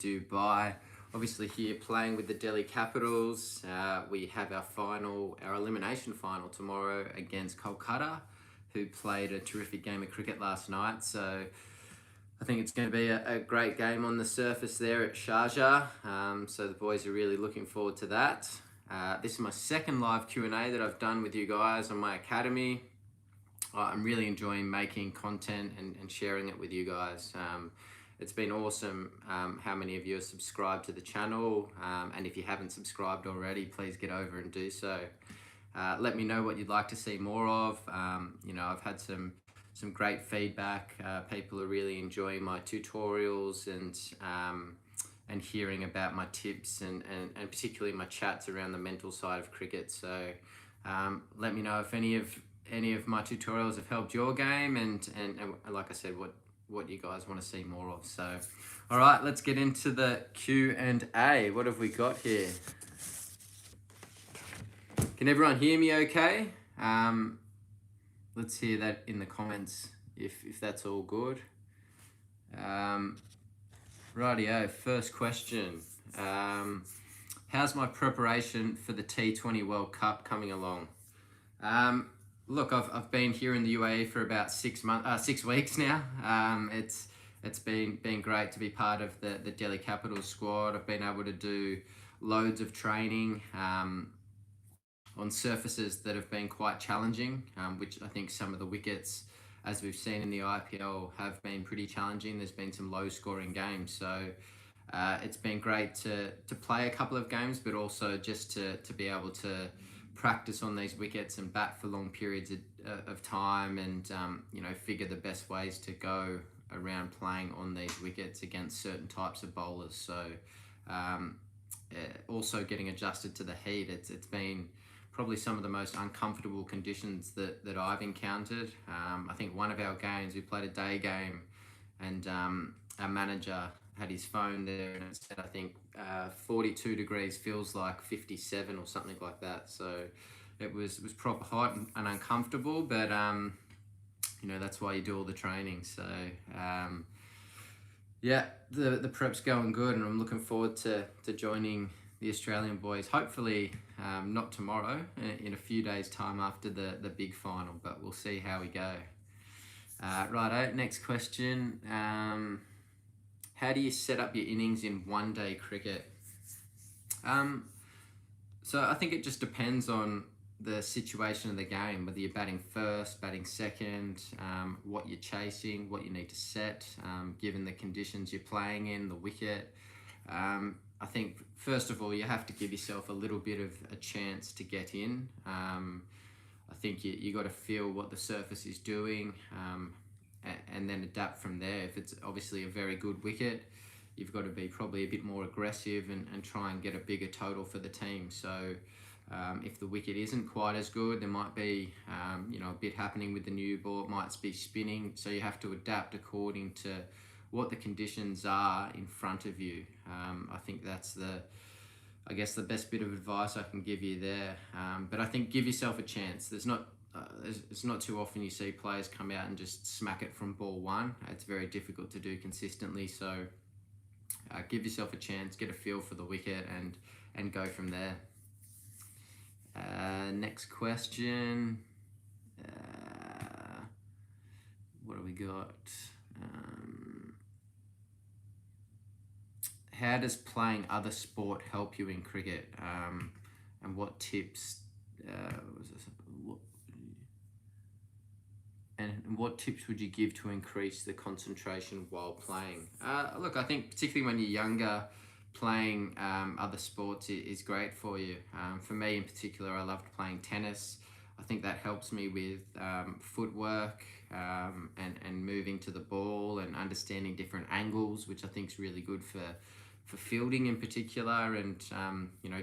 Dubai. Obviously here playing with the Delhi Capitals. We have our elimination final tomorrow against Kolkata, who played a terrific game of cricket last night. So I think it's going to be a great game on the surface there at Sharjah. So the boys are really looking forward to that. This is my second live Q&A that I've done with you guys on my academy. I'm really enjoying making content and sharing it with you guys. It's been awesome how many of you are subscribed to the channel, and if you haven't subscribed already, please get over and do so. Let me know what you'd like to see more of. I've had some great feedback. People are really enjoying my tutorials and hearing about my tips and particularly my chats around the mental side of cricket. So let me know if any of my tutorials have helped your game, and like I said, what you guys want to see more of. So all right, let's get into the Q&A. What have we got here? Can everyone hear me okay? Let's hear that in the comments if that's all good. Rightio, first question. How's my preparation for the T20 World Cup coming along? Look, I've been here in the UAE for about 6 weeks now. It's been great to be part of the Delhi Capitals squad. I've been able to do loads of training on surfaces that have been quite challenging, which I think some of the wickets, as we've seen in the IPL, have been pretty challenging. There's been some low-scoring games, so it's been great to play a couple of games, but also just to be able to practice on these wickets and bat for long periods of time, and figure the best ways to go around playing on these wickets against certain types of bowlers. So also getting adjusted to the heat. It's been probably some of the most uncomfortable conditions that I've encountered. I think one of our games, we played a day game, and our manager had his phone there and it said, I think 42 degrees feels like 57 or something like that. So it was proper hot and uncomfortable, but that's why you do all the training. So yeah, the prep's going good, and I'm looking forward to joining the Australian boys, hopefully not tomorrow, in a few days time after the big final, but we'll see how we go. Righto, next question. How do you set up your innings in one-day cricket? So I think it just depends on the situation of the game, whether you're batting first, batting second, what you're chasing, what you need to set, given the conditions you're playing in, the wicket. I think, first of all, you have to give yourself a little bit of a chance to get in. I think you got to feel what the surface is doing, and then adapt from there. If it's obviously a very good wicket, you've got to be probably a bit more aggressive and try and get a bigger total for the team. So if the wicket isn't quite as good, there might be a bit happening with the new ball. It might be spinning, so you have to adapt according to what the conditions are in front of you. I think that's the best bit of advice I can give you there. But I think give yourself a chance. It's not too often you see players come out and just smack it from ball one. It's very difficult to do consistently. So give yourself a chance, get a feel for the wicket, and go from there. Next question. What do we got? How does playing other sport help you in cricket? And what tips? And what tips would you give to increase the concentration while playing? Look, I think particularly when you're younger, playing other sports is great for you. For me in particular, I loved playing tennis. I think that helps me with footwork and moving to the ball and understanding different angles, which I think is really good for fielding in particular, and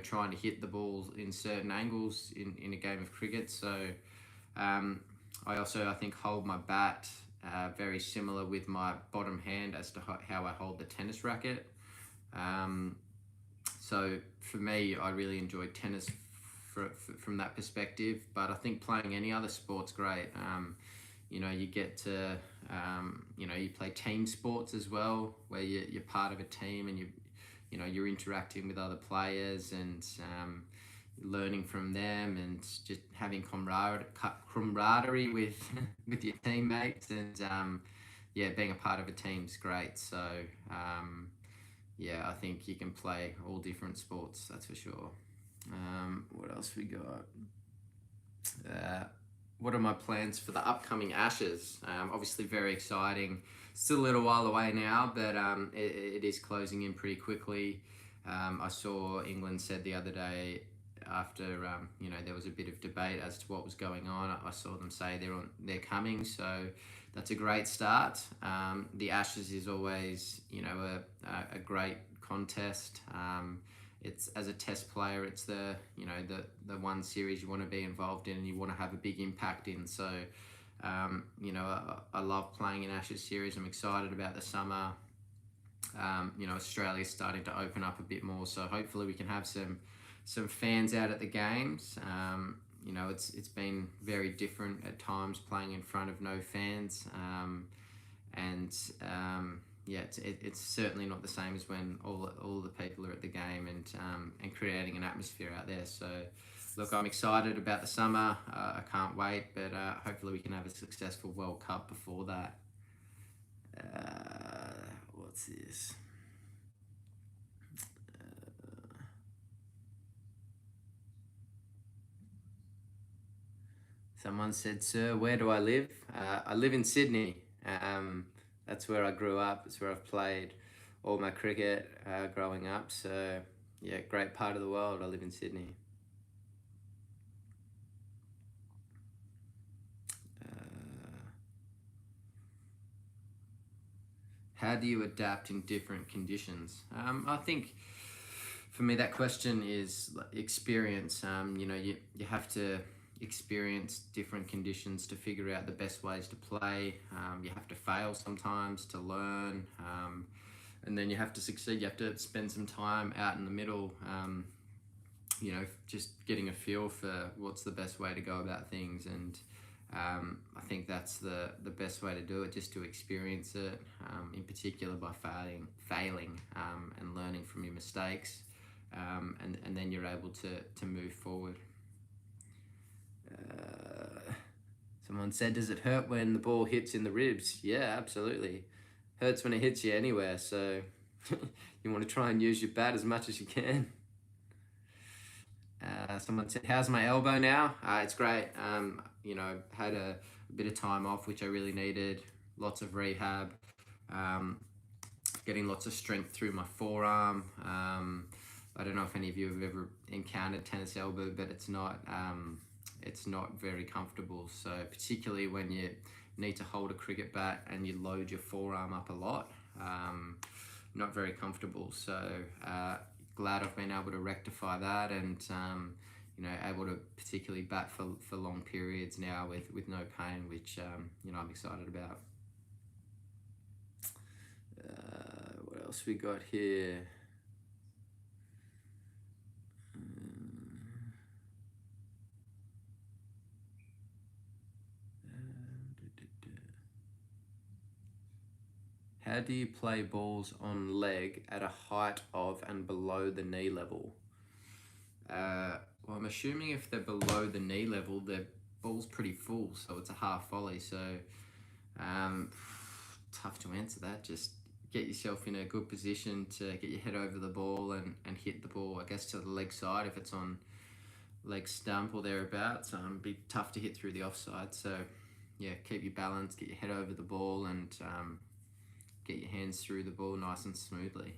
trying to hit the ball in certain angles in a game of cricket. So I also, I think, hold my bat very similar with my bottom hand as to how I hold the tennis racket. So for me, I really enjoy tennis from that perspective, but I think playing any other sport's great. You get to, you play team sports as well, where you're part of a team and you're interacting with other players and learning from them, and just having camaraderie with with your teammates, and being a part of a team's great. So I think you can play all different sports, that's for sure. What else we got? What are my plans for the upcoming Ashes? Obviously very exciting. Still a little while away now, but it is closing in pretty quickly. I saw England said the other day, after there was a bit of debate as to what was going on, I saw them say they're coming, so that's a great start. The Ashes is always a great contest. It's, as a test player, it's the one series you want to be involved in and you want to have a big impact in. So I love playing in Ashes series. I'm excited about the summer. Australia's starting to open up a bit more, so hopefully we can have some fans out at the games. It's been very different at times playing in front of no fans, it's certainly not the same as when all the people are at the game and creating an atmosphere out there. So look, I'm excited about the summer. I can't wait, but hopefully we can have a successful World Cup before that. What's this? Someone said, "Sir, where do I live?" I live in Sydney. That's where I grew up. It's where I've played all my cricket growing up. So, yeah, great part of the world. I live in Sydney. How do you adapt in different conditions? I think for me that question is experience. You have to experience different conditions to figure out the best ways to play. You have to fail sometimes to learn, and then you have to succeed. You have to spend some time out in the middle, just getting a feel for what's the best way to go about things. And I think that's the best way to do it, just to experience it, in particular by failing and learning from your mistakes, and then you're able to move forward. Someone said, "Does it hurt when the ball hits in the ribs?" Yeah, absolutely. Hurts when it hits you anywhere, so you want to try and use your bat as much as you can. Someone said, "How's my elbow now?" It's great. Had a bit of time off, which I really needed. Lots of rehab, getting lots of strength through my forearm. I don't know if any of you have ever encountered tennis elbow, but it's not very comfortable. So particularly when you need to hold a cricket bat and you load your forearm up a lot, not very comfortable. So glad I've been able to rectify that, and able to particularly bat for long periods now with no pain, which I'm excited about. What else we got here? How do you play balls on leg at a height of and below the knee level? Well, I'm assuming if they're below the knee level, their ball's pretty full, so it's a half volley. So tough to answer that. Just get yourself in a good position to get your head over the ball and hit the ball, I guess, to the leg side if it's on leg stump or thereabouts. Be tough to hit through the offside. So yeah, keep your balance, get your head over the ball, and get your hands through the ball nice and smoothly.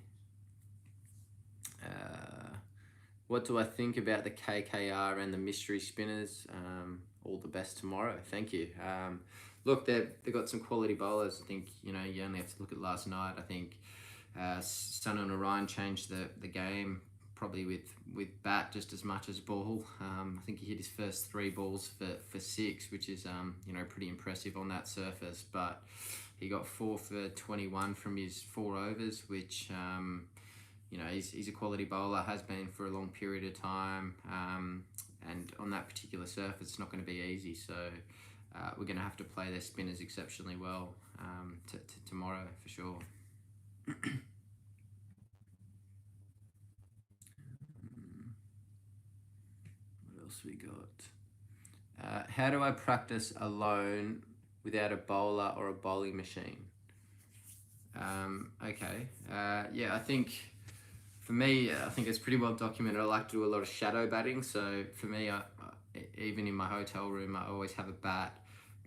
What do I think about the KKR and the mystery spinners? All the best tomorrow. Thank you. Look, they've got some quality bowlers. I think you only have to look at last night. I think Sun and Orion changed the game probably with bat just as much as ball. I think he hit his first 3 balls for 6, which is pretty impressive on that surface. But he got 4 for 21 from his 4 overs, which he's a quality bowler, has been for a long period of time, and on that particular surface it's not going to be easy. So we're going to have to play their spinners exceptionally well tomorrow for sure. else we got? How do I practice alone without a bowler or a bowling machine? Okay. Yeah, I think for me, I think it's pretty well documented. I like to do a lot of shadow batting. So for me, even in my hotel room, I always have a bat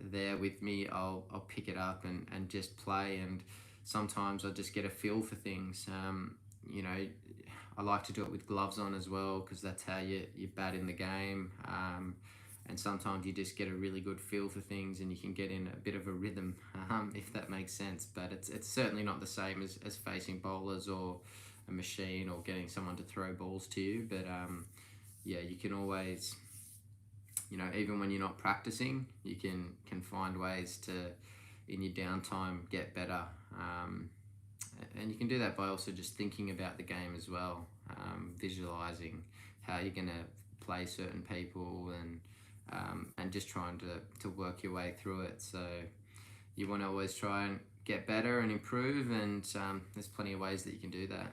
there with me. I'll pick it up and just play. And sometimes I just get a feel for things. You know, I like to do it with gloves on as well, because that's how you bat in the game. And sometimes you just get a really good feel for things, and you can get in a bit of a rhythm, if that makes sense. But it's certainly not the same as facing bowlers or a machine or getting someone to throw balls to you. But yeah, you can always, you know, even when you're not practicing, you can find ways to, in your downtime, get better. And you can do that by also just thinking about the game as well, visualizing how you're going to play certain people, and just trying to work your way through it. So you want to always try and get better and improve, and there's plenty of ways that you can do that.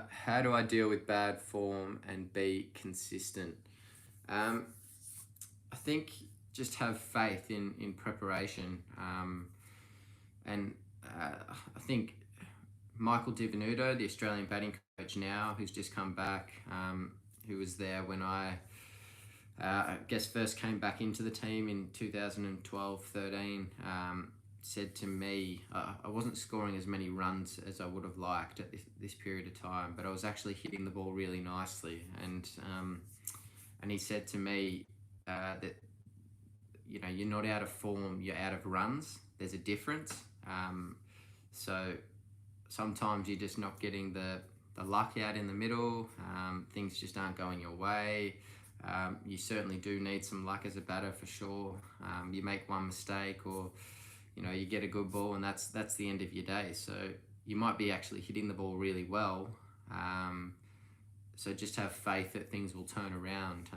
How do I deal with bad form and be consistent? I think just have faith in preparation. And I think Michael Di Venuto, the Australian batting coach now, who's just come back, who was there when I guess first came back into the team in 2012-13, said to me, I wasn't scoring as many runs as I would have liked at this period of time, but I was actually hitting the ball really nicely. And he said to me that, you know, you're not out of form, you're out of runs. There's a difference. So sometimes you're just not getting the luck out in the middle. Things just aren't going your way. You certainly do need some luck as a batter, for sure. You make one mistake, or you know, you get a good ball, and that's the end of your day. So you might be actually hitting the ball really well. So just have faith that things will turn around,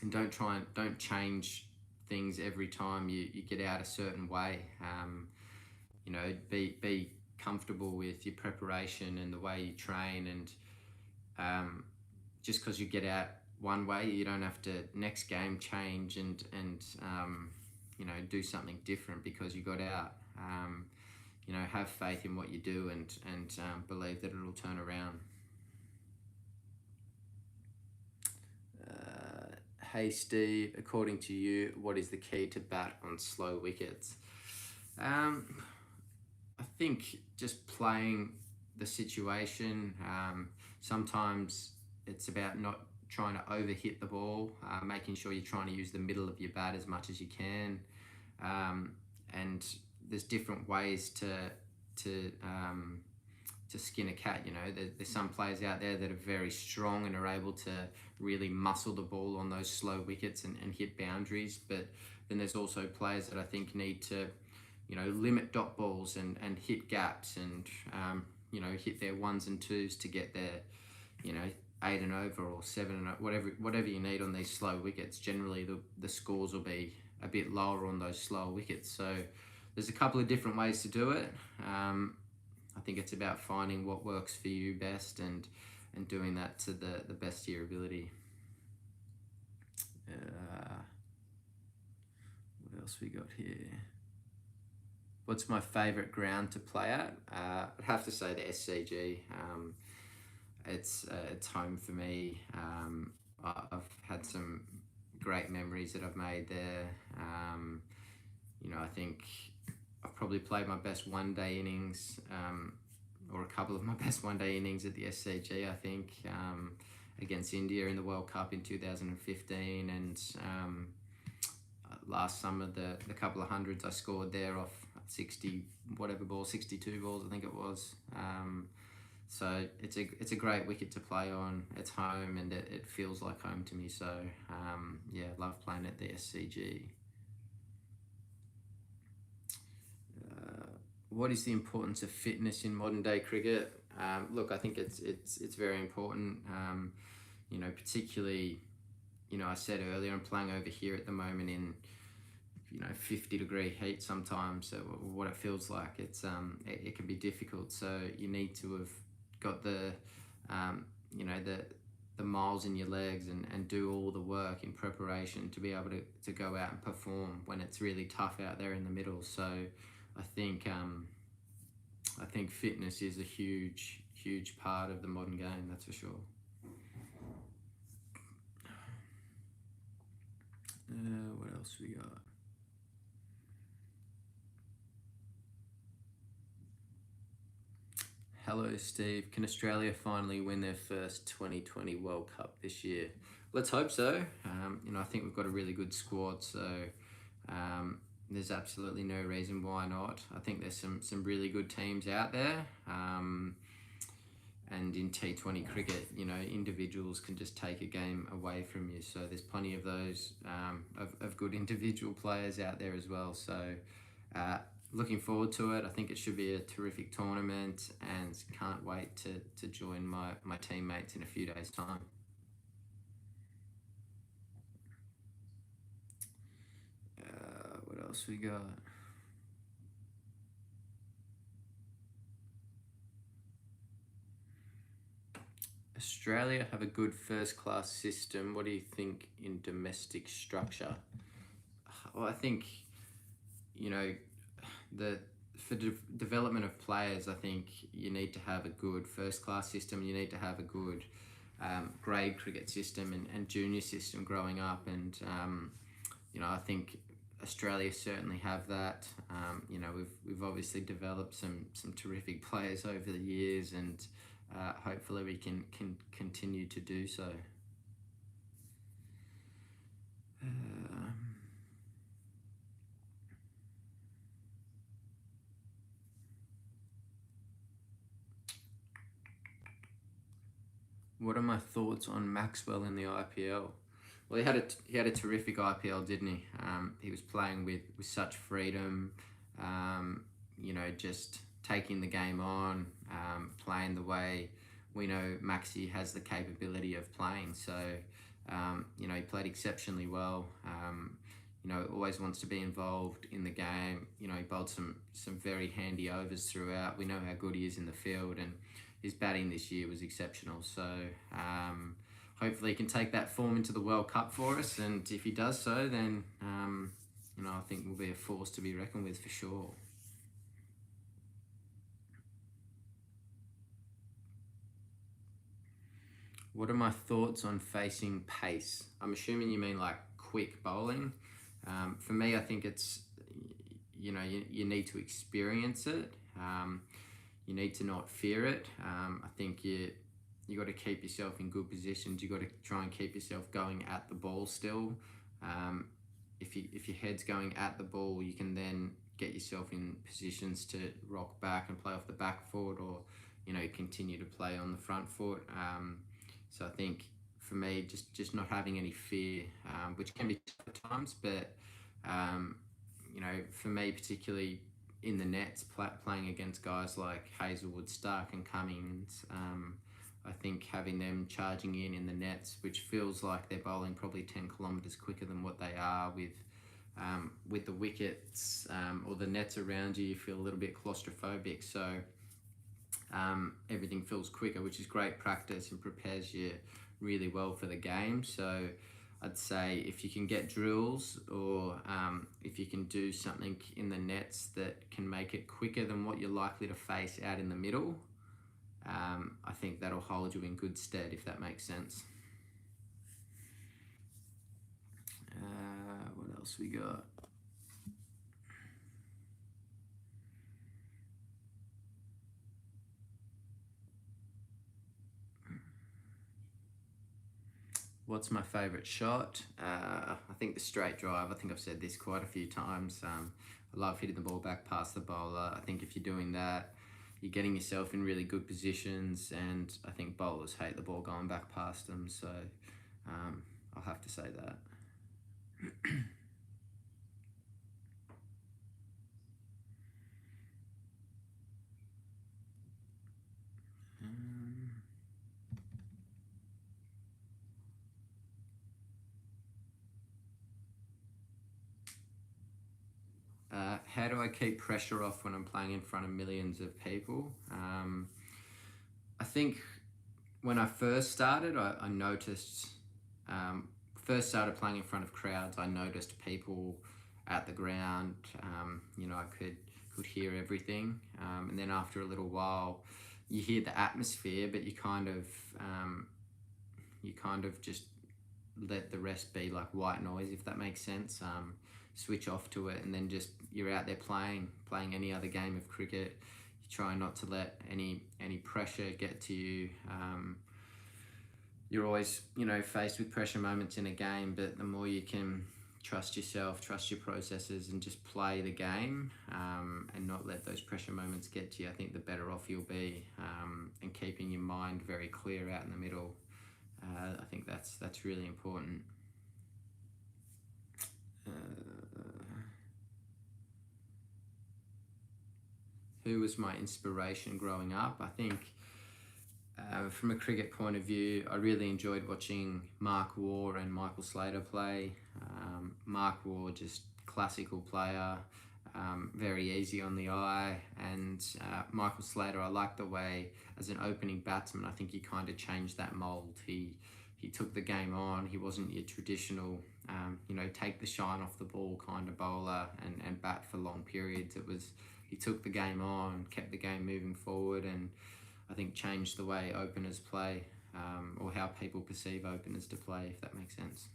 and don't change things every time you get out a certain way. You know, be comfortable with your preparation and the way you train, and just because you get out one way, you don't have to next game change and you know, do something different because you got out. You know, have faith in what you do, and believe that it'll turn around. Hey Steve, according to you, what is the key to bat on slow wickets? I think just playing the situation. Sometimes it's about not trying to overhit the ball, making sure you're trying to use the middle of your bat as much as you can. And there's different ways to skin a cat. You know, there's some players out there that are very strong and are able to really muscle the ball on those slow wickets and hit boundaries. But then there's also players that I think need to, you know, limit dot balls and hit gaps, and you know, hit their ones and twos to get their, you know, 8 and over or 7 and over, whatever you need on these slow wickets. Generally the scores will be a bit lower on those slow wickets. So there's a couple of different ways to do it. I think it's about finding what works for you best and doing that to the best of your ability. What else we got here? What's my favourite ground to play at? I'd have to say the SCG. It's home for me. I've had some great memories that I've made there. You know, I think I've probably played my best one-day innings, or a couple of my best one-day innings at the SCG, I think, against India in the World Cup in 2015, and last summer the couple of hundreds I scored there off 60 whatever balls, 62 balls I think it was. So it's a great wicket to play on. It's home, and it feels like home to me. So yeah, love playing at the SCG. What is the importance of fitness in modern day cricket? Look, I think it's very important. You know, particularly, you know, I said earlier, I'm playing over here at the moment in, you know, 50-degree heat sometimes. So what it feels like, it can be difficult. So you need to have got the you know, the miles in your legs and do all the work in preparation to be able to go out and perform when it's really tough out there in the middle. So I think fitness is a huge part of the modern game, that's for sure. What else we got? Hello, Steve. Can Australia finally win their first 2020 World Cup this year? Let's hope so. You know, I think we've got a really good squad, so there's absolutely no reason why not. I think there's some really good teams out there. And in T20 cricket, you know, individuals can just take a game away from you. So there's plenty of those of good individual players out there as well. So looking forward to it. I think it should be a terrific tournament, and can't wait to join my teammates in a few days' time. What else we got? Australia have a good first-class system. What do you think in domestic structure? Well, I think, you know, for development of players, I think you need to have a good first-class system. You need to have a good grade cricket system and junior system growing up. And, you know, I think Australia certainly have that. You know, we've obviously developed some terrific players over the years, and hopefully we can continue to do so. What are my thoughts on Maxwell in the IPL? Well, he had a terrific IPL, didn't he? He was playing with such freedom, you know, just taking the game on, playing the way we know Maxi has the capability of playing. So, you know, he played exceptionally well. You know, always wants to be involved in the game. You know, he bowled some very handy overs throughout. We know how good he is in the field, and his batting this year was exceptional. So hopefully he can take that form into the World Cup for us, and if he does so, then you know, I think we'll be a force to be reckoned with for sure. What are my thoughts on facing pace? I'm assuming you mean like quick bowling. For me, I think it's, you know, you need to experience it. You need to not fear it. I think you got to keep yourself in good positions. You got to try and keep yourself going at the ball still. If your head's going at the ball, you can then get yourself in positions to rock back and play off the back foot, or, you know, continue to play on the front foot. So I think for me, just not having any fear, which can be tough at times, but you know, for me particularly in the nets, playing against guys like Hazelwood, Stark and Cummings, I think having them charging in the nets, which feels like they're bowling probably 10 kilometres quicker than what they are with the wickets or the nets around you, you feel a little bit claustrophobic. So everything feels quicker, which is great practice and prepares you really well for the game. So I'd say if you can get drills, or if you can do something in the nets that can make it quicker than what you're likely to face out in the middle, I think that'll hold you in good stead, if that makes sense. What else we got? What's my favourite shot? I think the straight drive. I think I've said this quite a few times. I love hitting the ball back past the bowler. I think if you're doing that, you're getting yourself in really good positions, and I think bowlers hate the ball going back past them, so I'll have to say that. How do I keep pressure off when I'm playing in front of millions of people? I think when I first started, I noticed, first started playing in front of crowds, I noticed people at the ground. I could hear everything. And then after a little while, you hear the atmosphere, but you kind of just let the rest be like white noise, if that makes sense. Switch off to it, and then just you're out there playing any other game of cricket. You try not to let any pressure get to you. You're always faced with pressure moments in a game, but the more you can trust yourself, trust your processes, and just play the game, and not let those pressure moments get to you, I think the better off you'll be. And keeping your mind very clear out in the middle, I think that's really important. Who was my inspiration growing up? I think from a cricket point of view, I really enjoyed watching Mark Waugh and Michael Slater play. Mark Waugh, just classical player, very easy on the eye, and Michael Slater, I like the way as an opening batsman, I think he kind of changed that mould. He took the game on. He wasn't your traditional, take the shine off the ball kind of bowler and bat for long periods. He took the game on, kept the game moving forward, and I think changed the way openers play, or how people perceive openers to play, if that makes sense.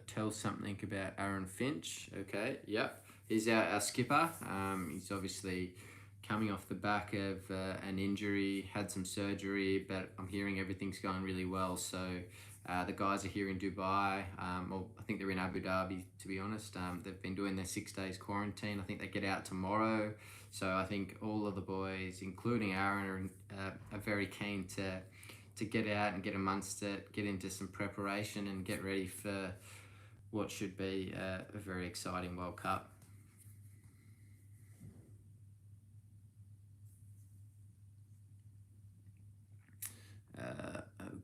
Tell something about Aaron Finch. Okay, yep. He's our skipper. He's obviously coming off the back of an injury, had some surgery, but I'm hearing everything's going really well. So the guys are here in Dubai. Well, I think they're in Abu Dhabi, to be honest. They've been doing their 6 days quarantine. I think they get out tomorrow. So I think all of the boys, including Aaron, are very keen to get out and get amongst it, get into some preparation and get ready for what should be a very exciting World Cup.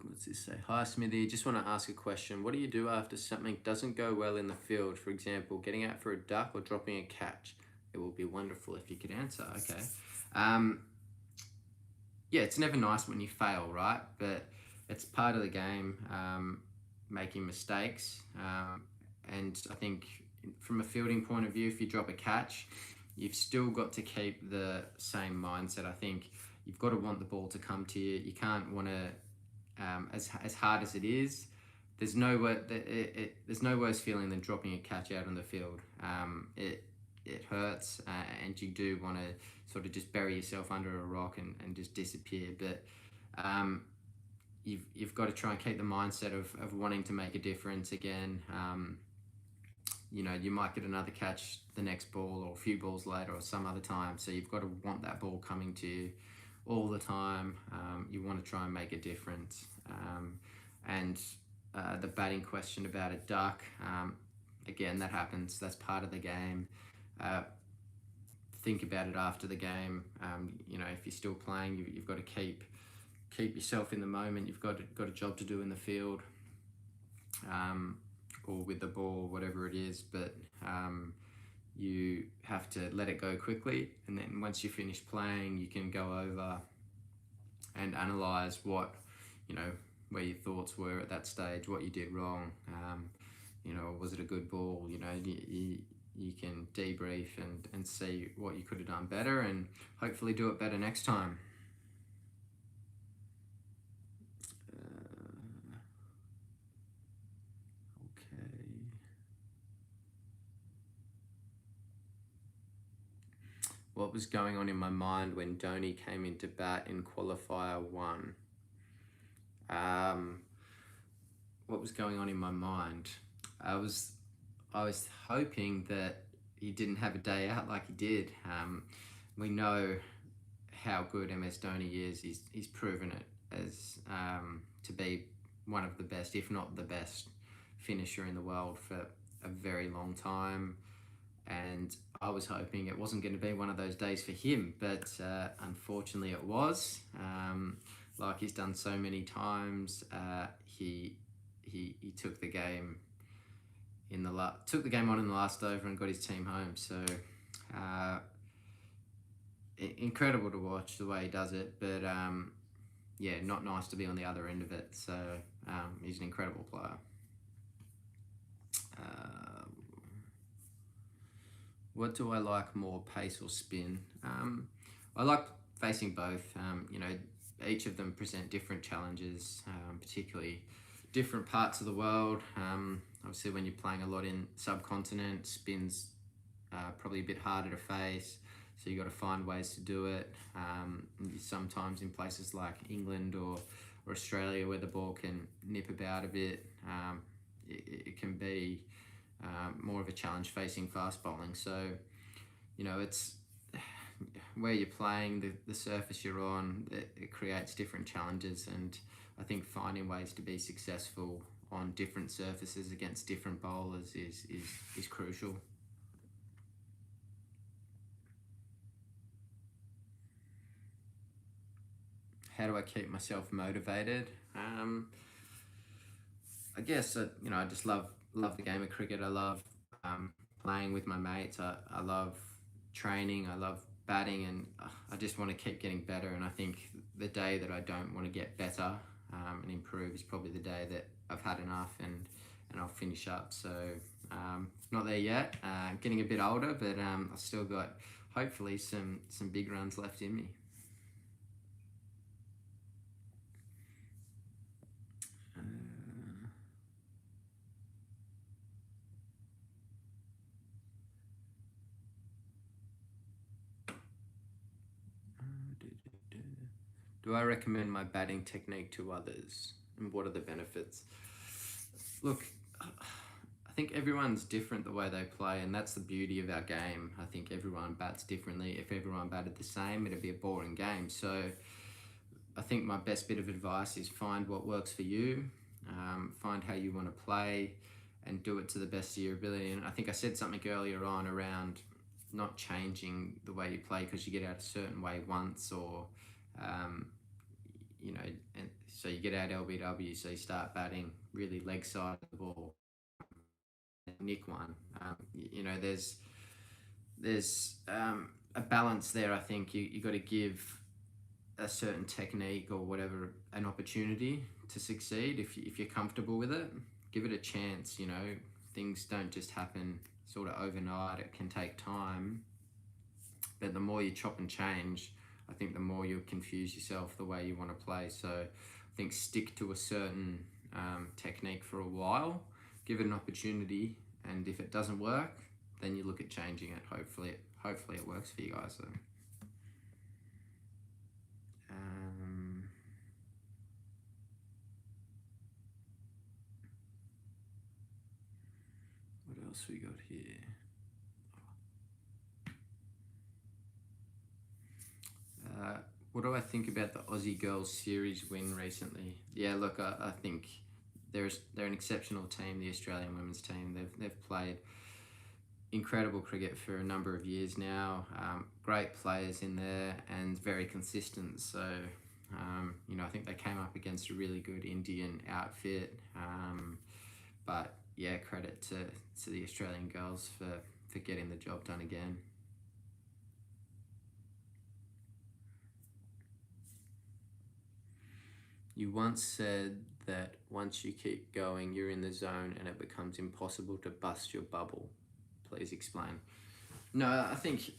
What's this say? Hi Smithy, just want to ask a question. What do you do after something doesn't go well in the field? For example, getting out for a duck or dropping a catch? It will be wonderful if you could answer. Okay. Yeah, it's never nice when you fail, right? But it's part of the game, making mistakes. And I think from a fielding point of view, if you drop a catch, you've still got to keep the same mindset. I think you've got to want the ball to come to you. You can't want to, as hard as it is, there's no worse feeling than dropping a catch out on the field. It hurts, and you do want to sort of just bury yourself under a rock and just disappear. But you've got to try and keep the mindset of wanting to make a difference again. You might get another catch the next ball or a few balls later or some other time. So you've got to want that ball coming to you all the time. You want to try and make a difference. And the batting question about a duck, again, that happens. That's part of the game. Think about it after the game. If you're still playing, you've got to keep yourself in the moment. You've got a job to do in the field, or with the ball, whatever it is. But you have to let it go quickly, and then once you finish playing, you can go over and analyze what where your thoughts were at that stage, what you did wrong. Was it a good ball? You can debrief and see what you could have done better, and hopefully do it better next time. What was going on in my mind when Dhoni came into bat in qualifier 1? What was going on in my mind? I was hoping that he didn't have a day out like he did. We know how good MS Dhoni is. He's proven it as to be one of the best, if not the best, finisher in the world for a very long time. And I was hoping it wasn't going to be one of those days for him, but unfortunately it was. Like he's done so many times, he took the game took the game on in the last over and got his team home. So incredible to watch the way he does it, but yeah, not nice to be on the other end of it. So he's an incredible player. What do I like more, pace or spin? I like facing both. Each of them present different challenges, particularly different parts of the world. Obviously, when you're playing a lot in subcontinent, spin's probably a bit harder to face. So you got to find ways to do it. Sometimes in places like England or Australia, where the ball can nip about a bit, it can be more of a challenge facing fast bowling. So, it's where you're playing, the surface you're on, it creates different challenges, and I think finding ways to be successful on different surfaces against different bowlers is crucial. How do I keep myself motivated? I guess I just love the game of cricket. I love playing with my mates. I love training. I love batting, and I just want to keep getting better. And I think the day that I don't want to get better and improve is probably the day that I've had enough and I'll finish up. So not there yet. Getting a bit older, but I've still got hopefully some big runs left in me. Do I recommend my batting technique to others, and what are the benefits? Look, I think everyone's different the way they play, and that's the beauty of our game. I think everyone bats differently. If everyone batted the same, it'd be a boring game. So I think my best bit of advice is find what works for you, find how you want to play, and do it to the best of your ability. And I think I said something earlier on around not changing the way you play because you get out a certain way once, or and so you get out LBW, so you start batting really leg side of the ball, nick one. There's a balance there. I think you got to give a certain technique or whatever an opportunity to succeed. If you're comfortable with it, give it a chance. Things don't just happen sort of overnight. It can take time, but the more you chop and change, I think the more you'll confuse yourself the way you want to play. So I think stick to a certain technique for a while, give it an opportunity, and if it doesn't work, then you look at changing it. Hopefully it works for you guys. So. What else we got here? What do I think about the Aussie Girls Series win recently? Yeah, look, I think they're an exceptional team, the Australian women's team. They've played incredible cricket for a number of years now. Great players in there and very consistent. So, I think they came up against a really good Indian outfit. But yeah, credit to the Australian girls for getting the job done again. You once said that once you keep going, you're in the zone and it becomes impossible to bust your bubble. Please explain. No, I think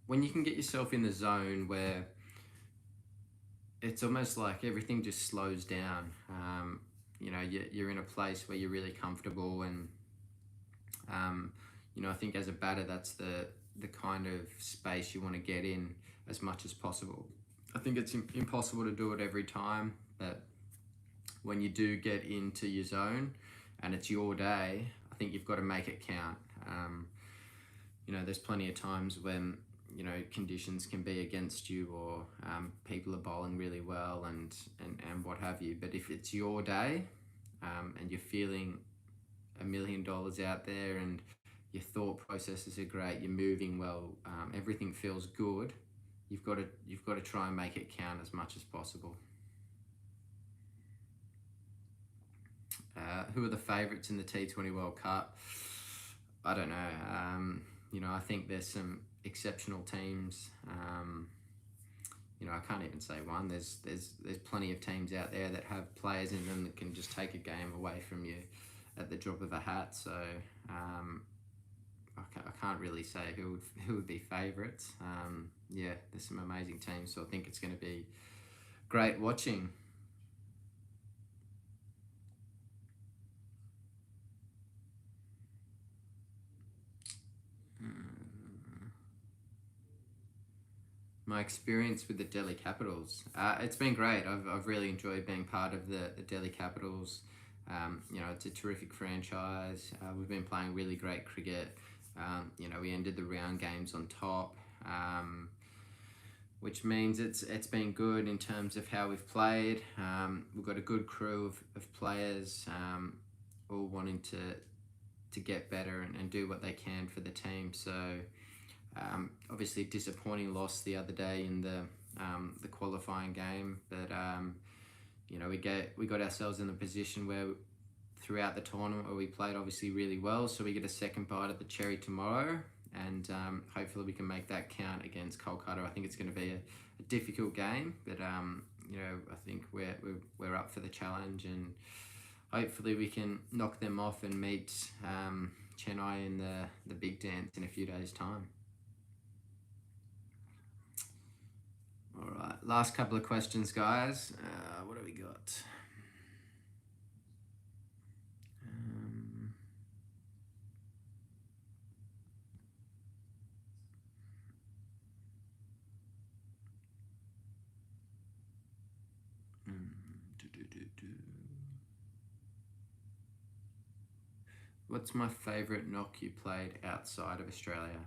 when you can get yourself in the zone where it's almost like everything just slows down, you're in a place where you're really comfortable, and I think as a batter, that's the kind of space you want to get in as much as possible. I think it's impossible to do it every time, but when you do get into your zone and it's your day, I think you've got to make it count. There's plenty of times when conditions can be against you, or people are bowling really well and what have you. But if it's your day and you're feeling $1 million out there and your thought processes are great, you're moving well, everything feels good, you've got to try and make it count as much as possible. Who are the favourites in the T20 World Cup? I don't know. I think there's some exceptional teams. I can't even say one. There's plenty of teams out there that have players in them that can just take a game away from you at the drop of a hat. So I can't really say who would be favourites. There's some amazing teams, so I think it's going to be great watching. My experience with the Delhi Capitals. It's been great. I've really enjoyed being part of the Delhi Capitals. It's a terrific franchise. We've been playing really great cricket. We ended the round games on top, which means it's been good in terms of how we've played. We've got a good crew of players, all wanting to get better and do what they can for the team. So obviously disappointing loss the other day in the qualifying game, but we got ourselves in the position where throughout the tournament where we played obviously really well, so we get a second bite of the cherry tomorrow, and hopefully we can make that count against Kolkata. I think it's going to be a difficult game, but I think we're up for the challenge, and hopefully we can knock them off and meet Chennai in the big dance in a few days' time. All right, last couple of questions, guys. What do we got? What's my favourite knock you played outside of Australia?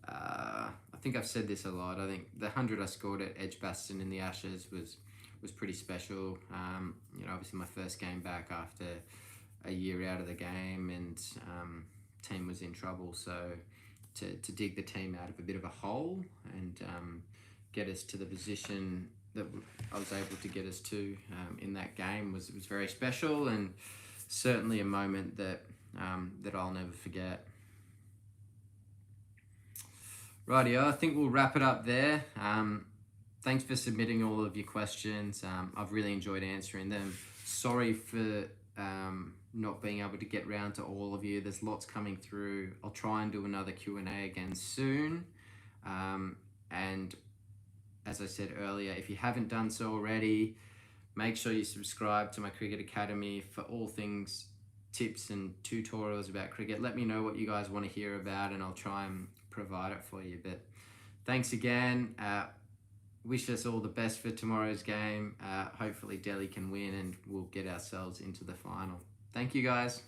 I think I've said this a lot. I think the 100 I scored at Edgbaston in the Ashes was pretty special. Obviously my first game back after a year out of the game, and team was in trouble. So to dig the team out of a bit of a hole and get us to the position that I was able to get us to in that game was very special, and certainly a moment that I'll never forget. Rightio, I think we'll wrap it up there. Thanks for submitting all of your questions. I've really enjoyed answering them. Sorry for not being able to get round to all of you. There's lots coming through. I'll try and do another Q&A again soon. And as I said earlier, if you haven't done so already, make sure you subscribe to my Cricket Academy for all things tips and tutorials about cricket. Let me know what you guys want to hear about, and I'll try and provide it for you. But thanks again. Wish us all the best for tomorrow's game. Hopefully Delhi can win and we'll get ourselves into the final. Thank you, guys.